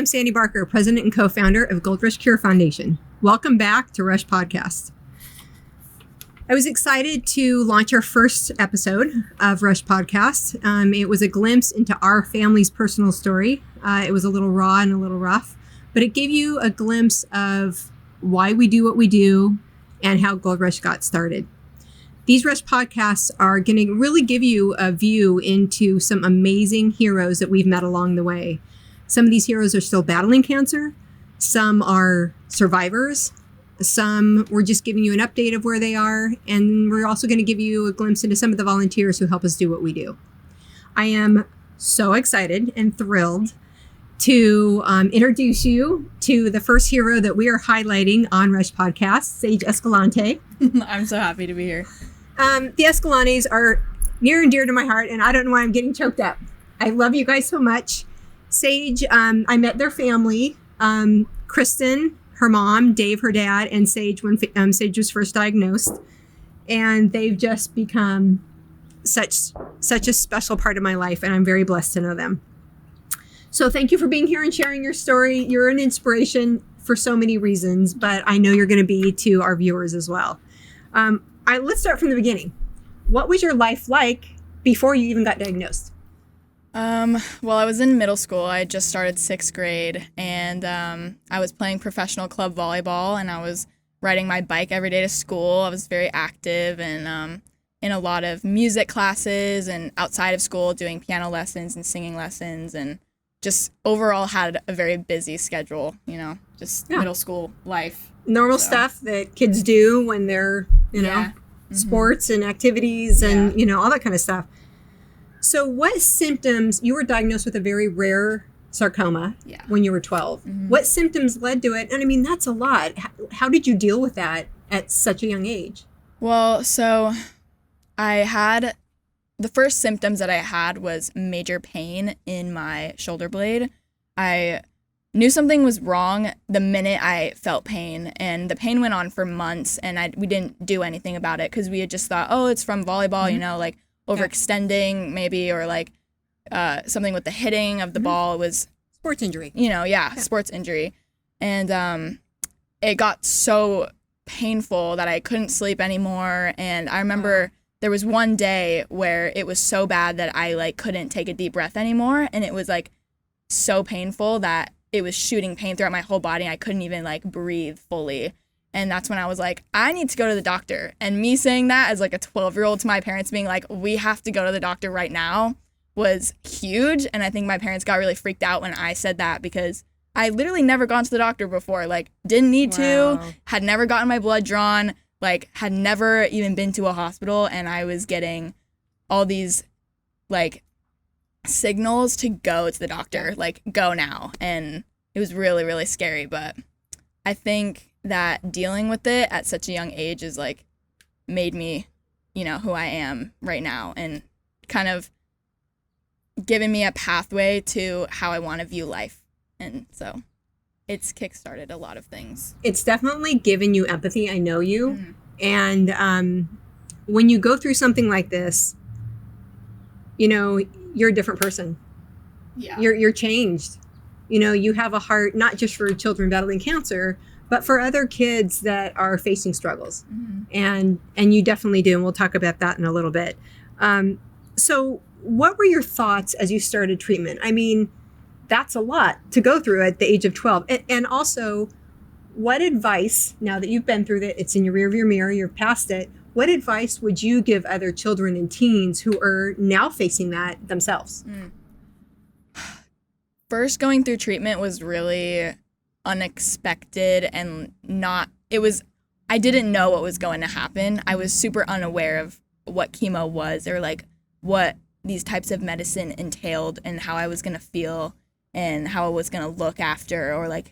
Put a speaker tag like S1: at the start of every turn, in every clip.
S1: am Sandy Barker, president and co-founder of Gold Rush Cure Foundation. Welcome back to Rush Podcast. I was excited to launch our first episode of Rush Podcast. It was a glimpse into our family's personal story. It was a little raw and a little rough, but it gave you a glimpse of why we do what we do and how Gold Rush got started. These Rush podcasts are going to really give you a view into some amazing heroes that we've met along the way. Some of these heroes are still battling cancer. Some are survivors. Some, we're just giving you an update of where they are. And we're also going to give you a glimpse into some of the volunteers who help us do what we do. I am so excited and thrilled to introduce you to the first hero that we are highlighting on Rush Podcast, Sage Escalante.
S2: I'm so happy to be here.
S1: The Escalantes are near and dear to my heart, and I don't know why I'm getting choked up. I love you guys so much. Sage, I met their family, Kristen, her mom, Dave, her dad, and Sage when Sage was first diagnosed. And they've just become such a special part of my life, and I'm very blessed to know them. So thank you for being here and sharing your story. You're an inspiration for so many reasons, but I know you're going to be to our viewers as well. Let's start from the beginning. What was your life like before you even got diagnosed?
S2: Well, I was in middle school. I had just started 6th grade, and I was playing professional club volleyball, and I was riding my bike every day to school. I was very active and in a lot of music classes and outside of school doing piano lessons and singing lessons, and just overall had a very busy schedule, middle school life.
S1: Normal stuff that kids do when they're, sports and activities and, all that kind of stuff. So what symptoms, you were diagnosed with a very rare sarcoma when you were 12. Mm-hmm. What symptoms led to it? And I mean, that's a lot. How did you deal with that at such a young age?
S2: Well, so the first symptoms that I had was major pain in my shoulder blade. I knew something was wrong the minute I felt pain, and the pain went on for months, and we didn't do anything about it because we had just thought, oh, it's from volleyball, overextending maybe, or something with the hitting of the ball. It was
S1: sports injury.
S2: Sports injury. And it got so painful that I couldn't sleep anymore. And I remember there was one day where it was so bad that I couldn't take a deep breath anymore, and it was so painful that it was shooting pain throughout my whole body, and I couldn't even breathe fully. And that's when I was like, I need to go to the doctor. And me saying that as a 12-year-old to my parents being like, we have to go to the doctor right now, was huge. And I think my parents got really freaked out when I said that, because I literally never gone to the doctor before. Didn't need to, had never gotten my blood drawn, had never even been to a hospital. And I was getting all these signals to go to the doctor, go now. And it was really, really scary. But I think that dealing with it at such a young age is made me, who I am right now, and kind of given me a pathway to how I want to view life. And so it's kickstarted a lot of things.
S1: It's definitely given you empathy. I know you. Mm-hmm. And when you go through something like this, you're a different person.
S2: Yeah.
S1: You're changed. You have a heart, not just for children battling cancer, but for other kids that are facing struggles. Mm-hmm. And you definitely do. And we'll talk about that in a little bit. So what were your thoughts as you started treatment? I mean, that's a lot to go through at the age of 12. And also, what advice, now that you've been through it, it's in your rearview mirror, you're past it, what advice would you give other children and teens who are now facing that themselves?
S2: First, going through treatment was really unexpected, and I didn't know what was going to happen. I was super unaware of what chemo was, or what these types of medicine entailed, and how I was going to feel and how I was going to look after, or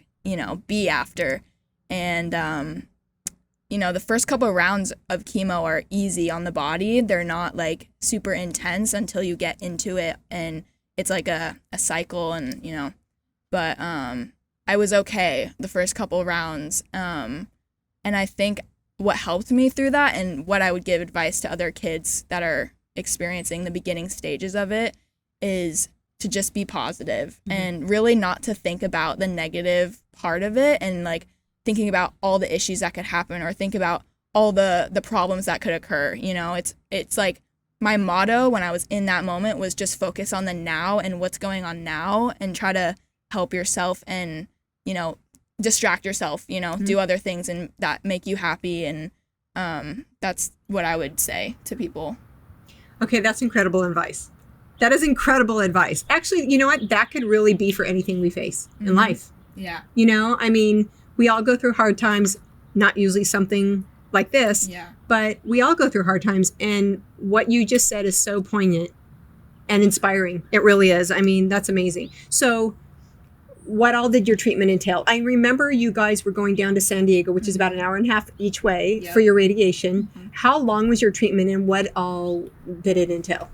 S2: be after. And the first couple of rounds of chemo are easy on the body. They're not super intense until you get into it, and it's a cycle, and but I was okay the first couple rounds. And I think what helped me through that, and what I would give advice to other kids that are experiencing the beginning stages of it, is to just be positive and really not to think about the negative part of it and like thinking about all the issues that could happen or think about all the problems that could occur. You know, it's like my motto when I was in that moment was just focus on the now and what's going on now and try to help yourself and, you know, distract yourself, you know, do other things and that make you happy. And that's what I would say to people.
S1: Okay, that's incredible advice. That is incredible advice. Actually, you know what? That could really be for anything we face in life.
S2: Yeah.
S1: You know, I mean, we all go through hard times, not usually something like this, but we all go through hard times. And what you just said is so poignant and inspiring. It really is. I mean, that's amazing. So what all did your treatment entail? I remember you guys were going down to San Diego, which is about an hour and a half each way for your radiation. How long was your treatment and what all did it entail?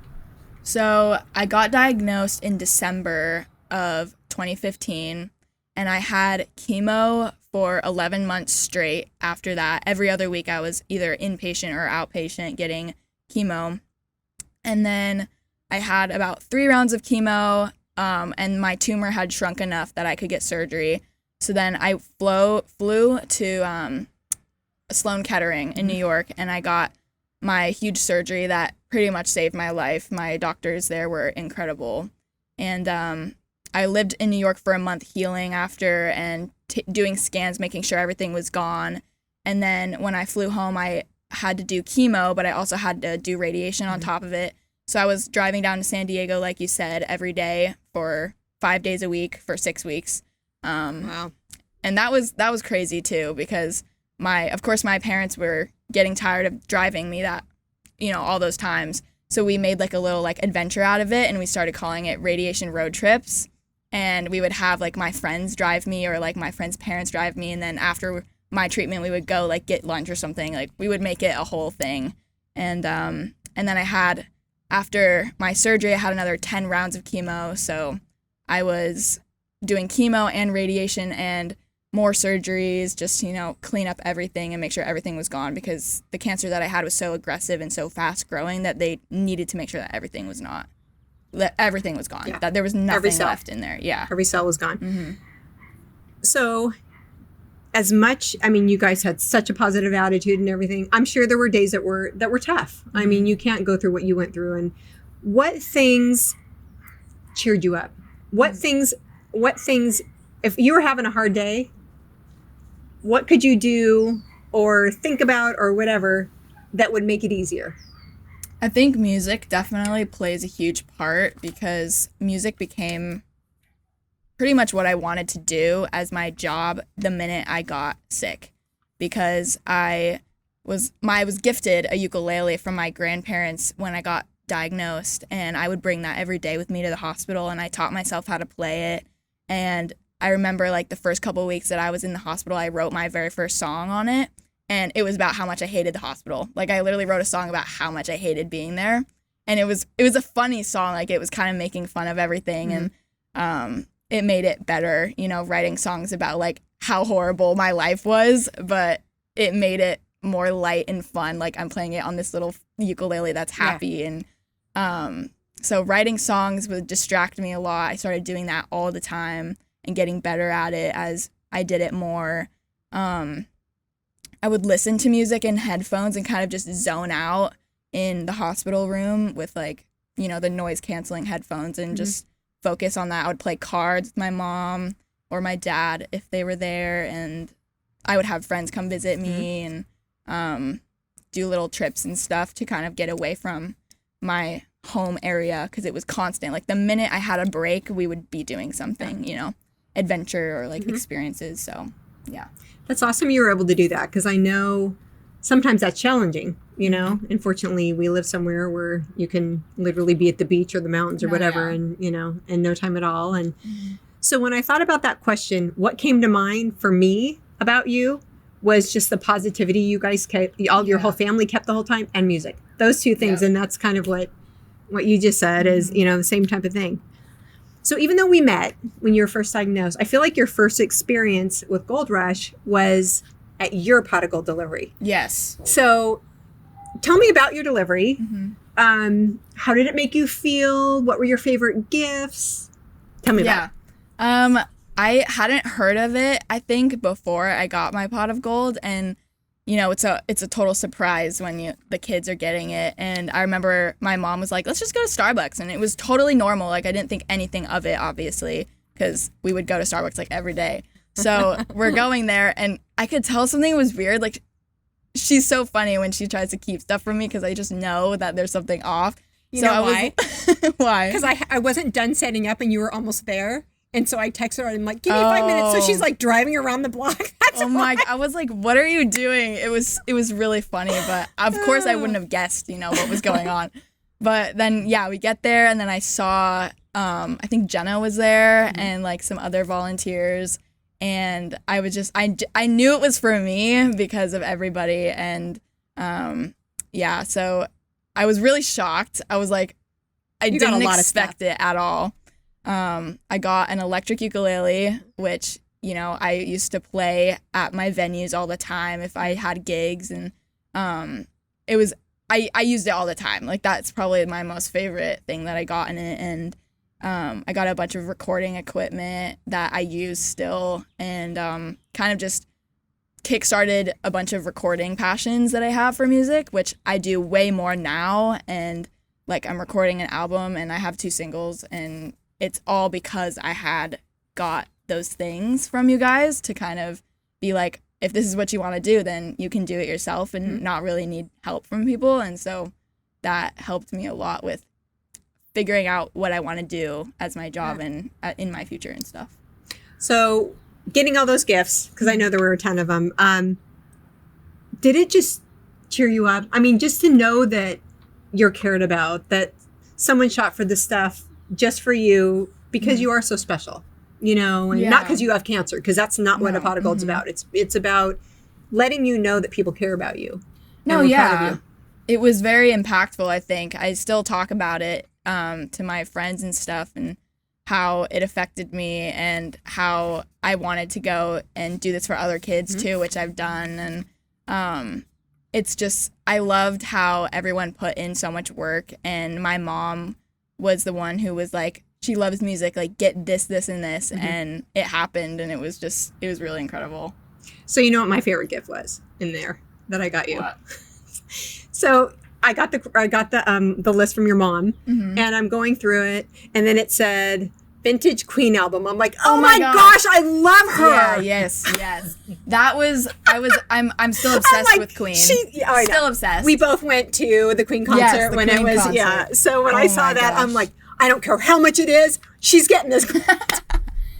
S2: So I got diagnosed in December of 2015 and I had chemo for 11 months straight. After that, every other week I was either inpatient or outpatient getting chemo. And then I had about 3 rounds of chemo, and my tumor had shrunk enough that I could get surgery. So then I flew to Sloan Kettering in New York, and I got my huge surgery that pretty much saved my life. My doctors there were incredible. And I lived in New York for a month healing after and doing scans, making sure everything was gone. And then when I flew home, I had to do chemo, but I also had to do radiation on top of it. So I was driving down to San Diego, like you said, every day for 5 days a week for 6 weeks.
S1: Wow.
S2: And that was crazy too, because of course my parents were getting tired of driving me that, you know, all those times. So we made like a little like adventure out of it and we started calling it radiation road trips. And we would have like my friends drive me or like my friends' parents drive me. And then after my treatment, we would go like get lunch or something. Like we would make it a whole thing. And then after my surgery, I had another 10 rounds of chemo. So I was doing chemo and radiation and more surgeries, just, you know, clean up everything and make sure everything was gone because the cancer that I had was so aggressive and so fast growing that they needed to make sure that everything was gone, that there was nothing left in there. Yeah.
S1: Every cell was gone. So as much, I mean, you guys had such a positive attitude and everything. I'm sure there were days that were tough. I mean, you can't go through what you went through. And what things cheered you up? What things, if you were having a hard day, what could you do or think about or whatever that would make it easier?
S2: I think music definitely plays a huge part because music became pretty much what I wanted to do as my job the minute I got sick, because I was gifted a ukulele from my grandparents when I got diagnosed, and I would bring that every day with me to the hospital, and I taught myself how to play it. And I remember like the first couple of weeks that I was in the hospital, I wrote my very first song on it, and it was about how much I hated the hospital. Like I literally wrote a song about how much I hated being there, and it was a funny song. Like it was kind of making fun of everything, and it made it better, you know, writing songs about like how horrible my life was, but it made it more light and fun. Like I'm playing it on this little ukulele that's happy. And so writing songs would distract me a lot. I started doing that all the time and getting better at it as I did it more. I would listen to music in headphones and kind of just zone out in the hospital room with like, you know, the noise canceling headphones and just focus on that. I would play cards with my mom or my dad if they were there, and I would have friends come visit me and do little trips and stuff to kind of get away from my home area because it was constant. Like the minute I had a break, we would be doing something, you know, adventure or like experiences. So yeah.
S1: That's awesome you were able to do that, because I know sometimes that's challenging, you know. Unfortunately, we live somewhere where you can literally be at the beach or the mountains or whatever and, you know, in no time at all. And so when I thought about that question, what came to mind for me about you was just the positivity you guys kept, your whole family kept the whole time, and music. Those two things. And that's kind of what you just said is, you know, the same type of thing. So even though we met when you were first diagnosed, I feel like your first experience with Gold Rush was at your pot of gold delivery.
S2: Yes.
S1: So tell me about your delivery. How did it make you feel? What were your favorite gifts? Tell me about it.
S2: I hadn't heard of it, I think, before I got my pot of gold, and it's a total surprise when the kids are getting it. And I remember my mom was like, let's just go to Starbucks, and it was totally normal. Like, I didn't think anything of it, obviously, because we would go to Starbucks like every day. So we're going there, and I could tell something was weird. Like, she's so funny when she tries to keep stuff from me because I just know that there's something off.
S1: You know why?
S2: Why?
S1: Because I wasn't done setting up and you were almost there. And so I texted her and I'm like, give me 5 minutes. So she's like driving around the block. That's
S2: my! I was like, what are you doing? It was really funny, but of course I wouldn't have guessed, what was going on. But then, yeah, we get there, and then I saw, I think Jenna was there, and like some other volunteers. And I was just, I knew it was for me because of everybody. And yeah, so I was really shocked. I was like, I didn't expect it at all. I got an electric ukulele, which, I used to play at my venues all the time if I had gigs. And it was, I used it all the time. Like, that's probably my most favorite thing that I got in it. And I got a bunch of recording equipment that I use still, and kind of just kickstarted a bunch of recording passions that I have for music, which I do way more now. And like, I'm recording an album and I have 2 singles, and it's all because I had got those things from you guys to kind of be like, if this is what you want to do, then you can do it yourself and not really need help from people. And so that helped me a lot with figuring out what I want to do as my job and in my future and stuff.
S1: So getting all those gifts, because I know there were a ton of them, did it just cheer you up? I mean, just to know that you're cared about, that someone shot for this stuff just for you because you are so special, and not because you have cancer, because that's not what a pot of gold's about. It's about letting you know that people care about you.
S2: No, yeah. It was very impactful, I think. I still talk about it to my friends and stuff, and how it affected me, and how I wanted to go and do this for other kids too, which I've done. And it's just, I loved how everyone put in so much work, and my mom was the one who was like, she loves music, like, get this, and this, and it happened, and it was really incredible.
S1: So you know what my favorite gift was in there that I got you?
S2: What?
S1: So I got the list from your mom, and I'm going through it, and then it said Vintage Queen album. I'm like, oh my gosh, I love her.
S2: Yeah, yes. That was, I'm still obsessed with Queen. Still obsessed.
S1: We both went to the Queen concert when it was, So when I saw that, I'm like, I don't care how much it is, she's getting this.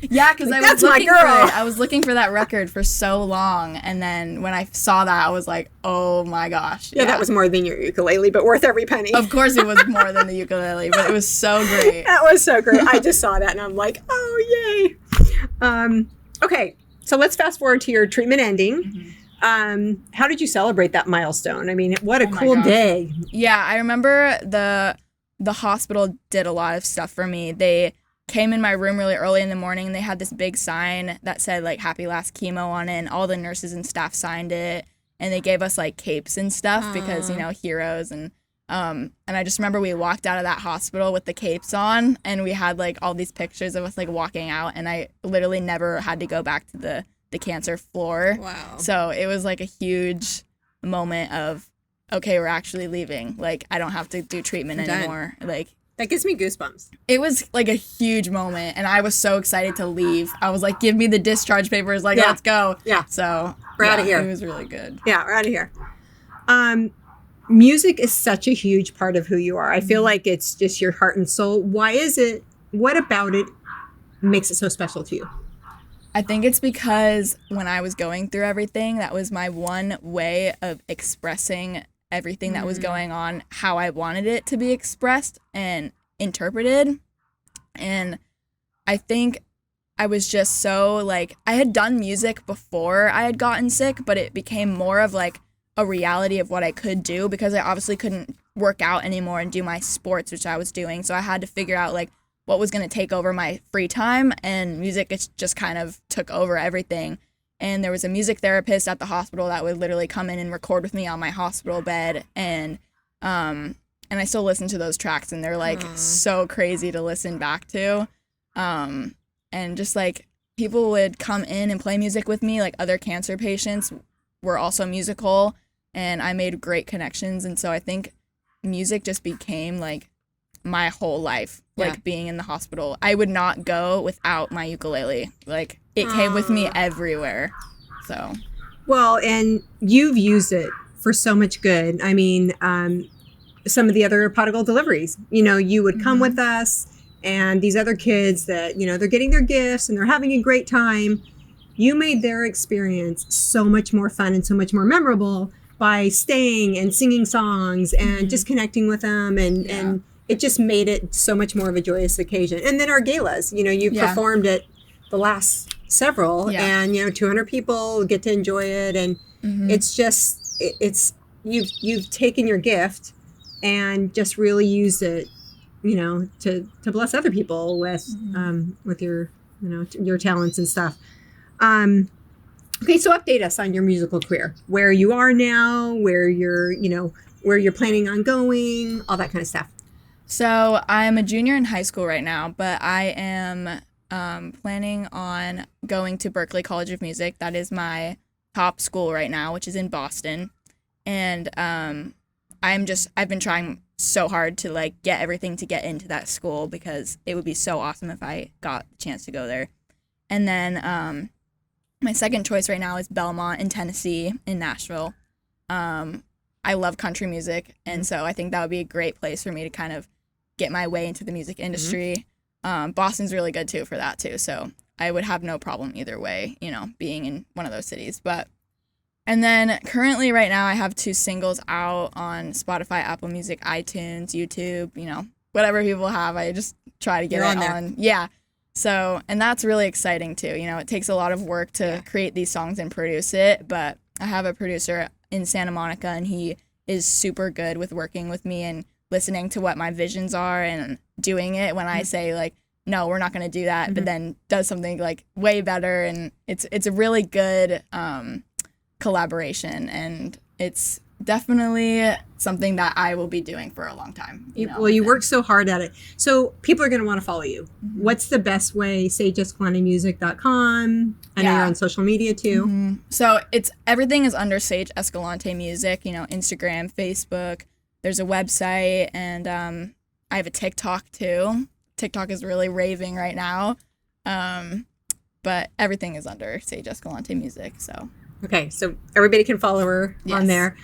S2: Yeah, because I was looking for that record for so long, and then when I saw that, I was like, oh my gosh.
S1: Yeah, that was more than your ukulele, but worth every penny.
S2: Of course it was more than the ukulele, but it was so great.
S1: That was so great. I just saw that, and I'm like, oh, yay. Okay, so let's fast forward to your treatment ending. How did you celebrate that milestone? I mean, what a cool day.
S2: Yeah, I remember the hospital did a lot of stuff for me. They came in my room really early in the morning, and they had this big sign that said like happy last chemo on it, and all the nurses and staff signed it, and they gave us like capes and stuff because heroes. And I just remember we walked out of that hospital with the capes on, and we had like all these pictures of us like walking out, and I literally never had to go back to the cancer floor.
S1: Wow.
S2: So it was like a huge moment of, okay, we're actually leaving, like I don't have to do treatment anymore. Like,
S1: that gives me goosebumps.
S2: It was like a huge moment, and I was so excited to leave. I was like, give me the discharge papers, like, let's go.
S1: Yeah.
S2: So
S1: we're out of here.
S2: It was really good.
S1: Yeah, we're out of here. Music is such a huge part of who you are. I feel like it's just your heart and soul. Why is it, what about it makes it so special to you?
S2: I think it's because when I was going through everything, that was my one way of expressing everything that was going on, how I wanted it to be expressed and interpreted. And I think I was just so like, I had done music before I had gotten sick, but it became more of like a reality of what I could do, because I obviously couldn't work out anymore and do my sports, which I was doing. So I had to figure out like what was going to take over my free time, and music just kind of took over everything. And there was a music therapist at the hospital that would literally come in and record with me on my hospital bed. And I still listen to those tracks, and they're like so crazy to listen back to. And just like people would come in and play music with me, like other cancer patients were also musical, and I made great connections. And so I think music just became like my whole life, like being in the hospital. I would not go without my ukulele. Like it came with me everywhere. So,
S1: well, and you've used it for so much good. I mean, some of the other prodigal deliveries, you would come with us, and these other kids that, they're getting their gifts and they're having a great time. You made their experience so much more fun and so much more memorable by staying and singing songs and just connecting with them. And it just made it so much more of a joyous occasion. And then our galas, you performed at the last several, and 200 people get to enjoy it. And it's just, you've taken your gift and just really used it, to bless other people with your, your talents and stuff. Okay, so update us on your musical career, where you are now, where you're planning on going, all that kind of stuff.
S2: So I'm a junior in high school right now, but I am planning on going to Berklee College of Music. That is my top school right now, which is in Boston. And I've been trying so hard to like get everything to get into that school, because it would be so awesome if I got the chance to go there. And then my second choice right now is Belmont in Tennessee, in Nashville. I love country music, and so I think that would be a great place for me to kind of get my way into the music industry. Boston's really good too for that too, so I would have no problem either way, being in one of those cities. And then currently right now I have 2 singles out on Spotify, Apple Music, iTunes, YouTube, whatever people have. I just try to get it on. Yeah. So, and that's really exciting too. It takes a lot of work to create these songs and produce it, but I have a producer in Santa Monica, and he is super good with working with me and listening to what my visions are and doing it when I say like, no, we're not going to do that, but then does something like way better. And it's a really good collaboration, and it's definitely something that I will be doing for a long time.
S1: Well, you work so hard at it. So people are going to want to follow you. What's the best way? SageEscalantemusic.com. I know you're on social media too.
S2: So everything is under Sage Escalante Music, Instagram, Facebook. There's a website, and I have a TikTok too. TikTok is really raving right now. But everything is under Sage Escalante Music, so.
S1: Okay, so everybody can follow her on there.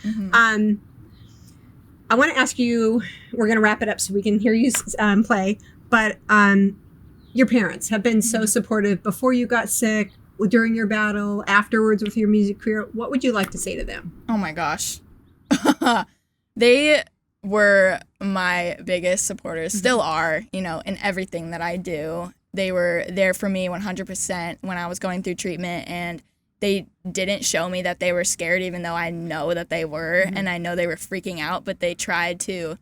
S1: I want to ask you, we're going to wrap it up so we can hear you play, but your parents have been so supportive before you got sick, during your battle, afterwards with your music career. What would you like to say to them?
S2: Oh my gosh. They were my biggest supporters, still are, in everything that I do. They were there for me 100% when I was going through treatment, and they didn't show me that they were scared, even though I know that they were, and I know they were freaking out, but they tried to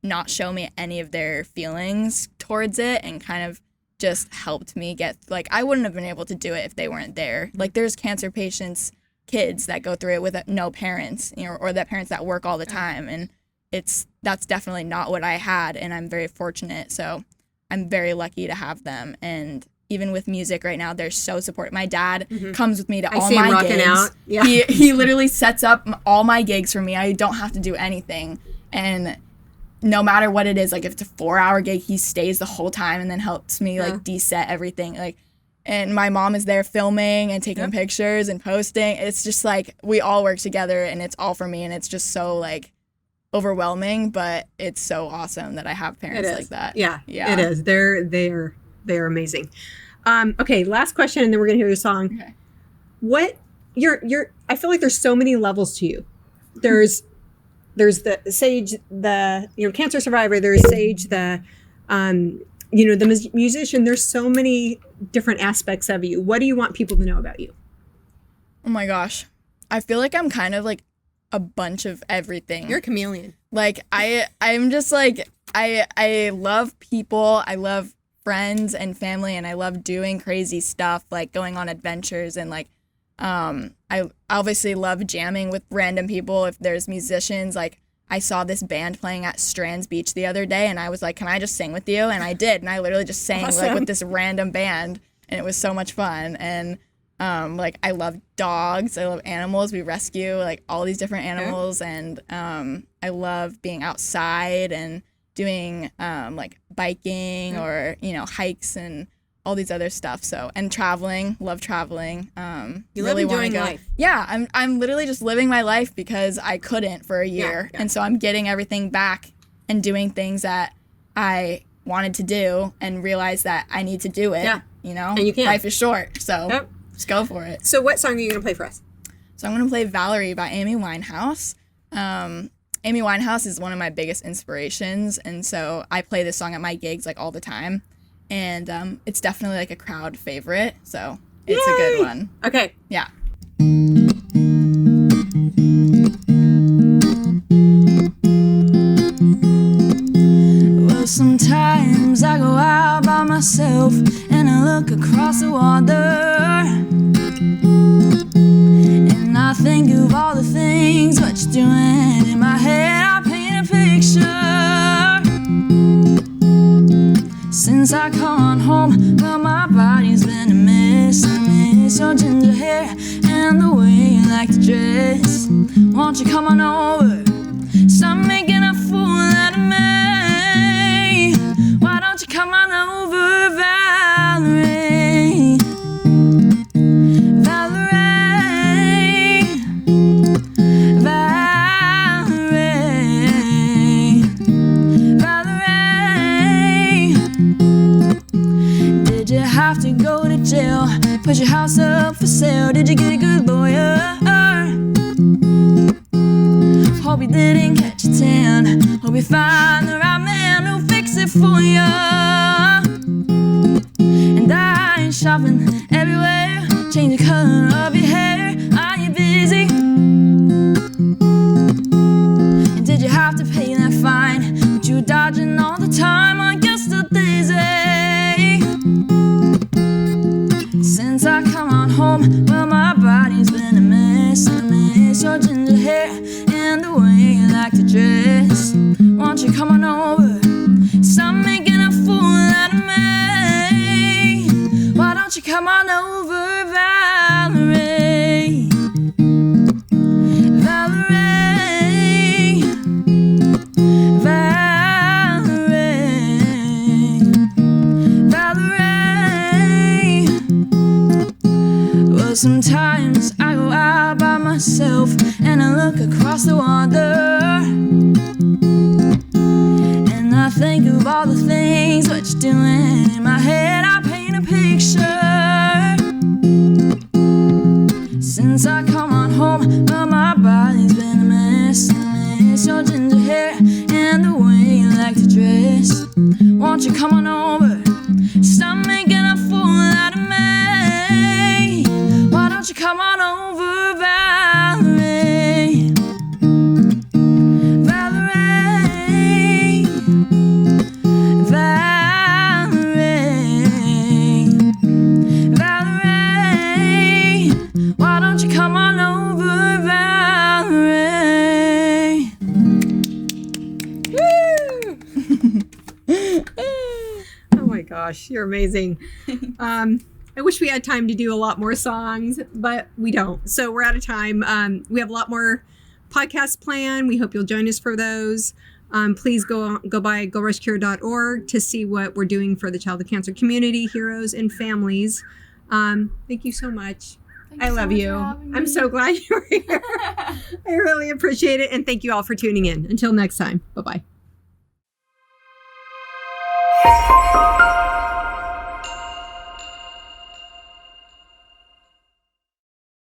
S2: not show me any of their feelings towards it, and kind of just helped me get, like, I wouldn't have been able to do it if they weren't there. Like, there's cancer patients, kids that go through it with no parents, or that parents that work all the time, and that's definitely not what I had, and I'm very fortunate, so I'm very lucky to have them. And even with music right now, they're so supportive. My dad comes with me to all my gigs. Out. Yeah. He literally sets up all my gigs for me. I don't have to do anything. And no matter what it is, like if it's a 4-hour gig, he stays the whole time and then helps me like de-set everything. Like, and my mom is there filming and taking pictures and posting. It's just like we all work together, and it's all for me, and it's just so like overwhelming, but it's so awesome that I have parents like that.
S1: Yeah, it is. They're amazing. Okay, last question, and then we're gonna hear your song. Okay. What I feel like there's so many levels to you. There's the Sage, the cancer survivor. There's Sage, the the musician. There's so many different aspects of you. What do you want people to know about you?
S2: Oh my gosh, I feel like I'm kind of like a bunch of everything.
S1: You're a chameleon.
S2: Like I'm just like I love people. I love friends and family, and I love doing crazy stuff, like going on adventures, and like I obviously love jamming with random people. If there's musicians, like I saw this band playing at Strands Beach the other day, and I was like, can I just sing with you? And I did, and I literally just sang like with this random band, and it was so much fun. And like I love dogs, I love animals. We rescue like all these different animals, and I love being outside and doing like biking or hikes and all these other stuff. So, and traveling, love traveling.
S1: You really love enjoying life.
S2: Yeah, I'm literally just living my life because I couldn't for a year. Yeah. And so I'm getting everything back and doing things that I wanted to do and realize that I need to do it.
S1: Yeah.
S2: And
S1: you can.
S2: Life is short, so just go for it.
S1: So what song are you going to play for us?
S2: So I'm going to play Valerie by Amy Winehouse. Amy Winehouse is one of my biggest inspirations, and so I play this song at my gigs like all the time. And it's definitely like a crowd favorite, so it's a good one.
S1: Okay.
S2: Yeah.
S3: Well, sometimes I go out by myself and I look across the water, and I think of all the things what you're doing. In my head I paint a picture. Since I come home, well, my body's been a mess. I miss your ginger hair and the way you like to dress. Won't you come on over? Stop making a fool out of me. Why don't you come on over, Valerie? Valerie, Valerie, Valerie. Did you have to go to jail? Put your house up for sale? Did you get a good lawyer? Hope you didn't catch a tan. Hope you find the right man who'll fix it for you. And I ain't shopping everywhere. Change the color of your hair. Are you busy? And did you have to pay that fine that you were dodging all the time? I guess still dizzy. Since I come on home, well, my body's been a mess. I miss your ginger hair and the way you like to dress. Won't you come on over? Stop making a fool out of me. Why don't you come on over, Valerie? Valerie, Valerie, Valerie. Well, sometimes I go out by myself and I look across the water, and I think of all the things what you're doing. In my head I paint a picture. Since I come on home, well, my body's been a mess. I miss your ginger hair and the way you like to dress. Won't you come on over? Stop making a fool out of me. Why don't you come on over, Valerie? Valerie, Valerie, Valerie. Why don't you come on over, Valerie?
S1: Oh my gosh, you're amazing. I wish we had time to do a lot more songs, but we don't. So we're out of time. We have a lot more podcasts planned. We hope you'll join us for those. Please go by gorushcure.org to see what we're doing for the childhood cancer community, heroes, and families. Thank you so much. I love you. I'm so glad you were here. I really appreciate it. And thank you all for tuning in. Until next time. Bye-bye.